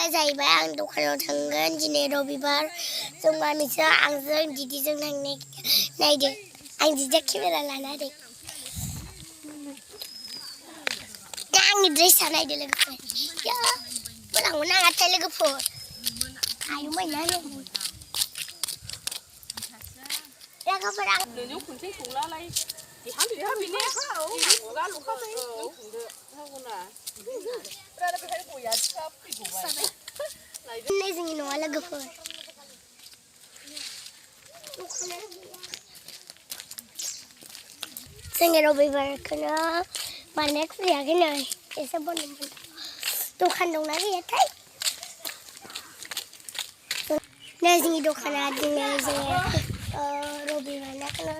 जाहैबाय आं दखानाव थांगोन दिनै रबिबार जों मामिजों आंजों दिदिजों थांनो नायदो आं दिदिया केमेरा लाना होदों दा आंनि ड्रेसआ नायदो लोगोफोर या मोजां नाङाथाय लोगोफोर आयुमै ना लोगोफोर आं नोंजों खनसे संलालाय देहा बेने खुगा लुखाबाय नों संदो हागौना आरो बेहाय गया फिसा फैगौबाय नै जोंनि न'आ लोगोफोर जोंनि रबिबारखौनो बानाय खुलियाखै नै एसे बनदोंमोन दखान दंना गैयाथाय नै जोंनि दखाना दिनै जोङो रबिबारनाखौनो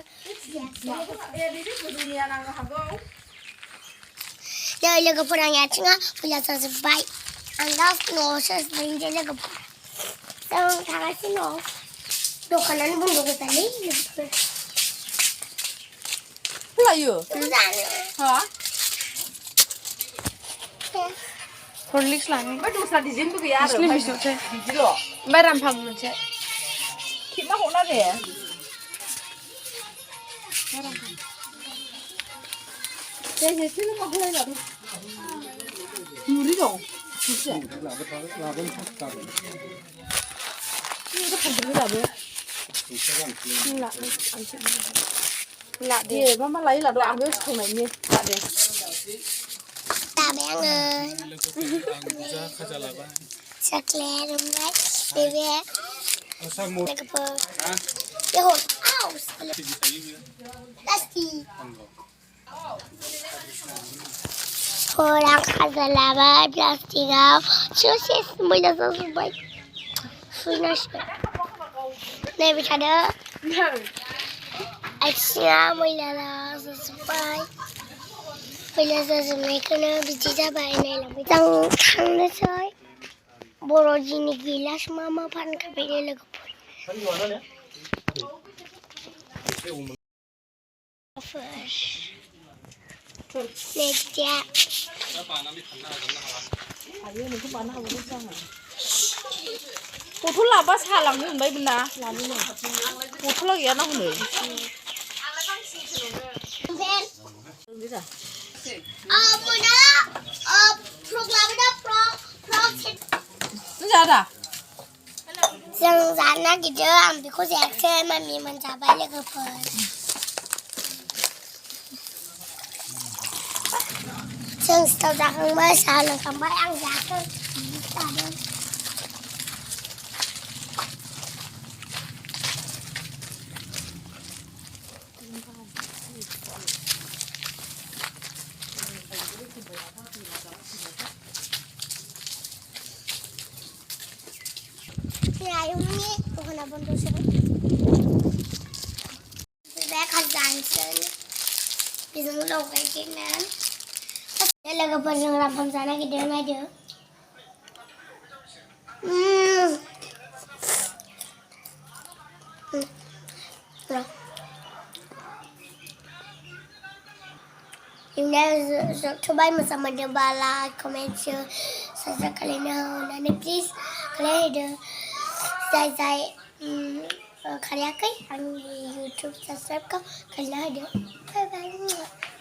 नै लोगोफोर आंनि आथिङा मैला जाजोब्बाय आं दा न'आवसो थांनोसै लोगोफोर जों थागासिनो दं दखानानो बन्द गोजालै लोगोफोर लायो जानो हा हरलिक्स लानो ओमफ्राय दस्रा डिजाइनबो गैया आरो बिदिनो बिजोबसै बिदिल' ओमफ्राय रामफाम मोनसे खेबना हरना दे जेसेनो माखौलाय लादों नुरि दं एसे ला दे मा लायो लादो आं बे सिखावनायनि ला दे जाबाय आङो चकलेट ओमफ्राय बे लोगोफोर बे हर आउस प्लास्टिक आं खाजा लाबाय प्लास्टिकआव ससे मैला जाजोब्बाय सुनांसिगोन नैबे थादो आथिङा मैला जाजोब्बाय मैला जाजोबनायखौनो बिदि जाबाय नायलांबाय जों थांनोसै बर' दिनै गैलासो मा फानखाबाय लोगोफोर नेक्स्टया हायो नोंखौ मानो हाबावगोनसो आङो बथल लाबा साहा लांनो मोनबायमोन ना लानो बथला गैया ना हनै जों जानो नागिरदों आं बेखौ जायाखै मामि मोनजाबाय लोगोफोर जों सिथाव जाखांबाय साहा लोंखांबाय आं जायाखै जादों आयंनि दखाना बन्दसो बे खाजानोसै बेजों लगायदेरनानै लोगोफोरजों रामफाम जानो नागिरदों नायदो जोबथ'बाय मोजां मोनदोंबा लाइक कमेन्ट साबसक्राइब खालामनो होनानै प्लिज खालामहैदो जाय खालायाखै आंनि इउटुब साबसक्राइबखौ खालामना होदो बाय बाय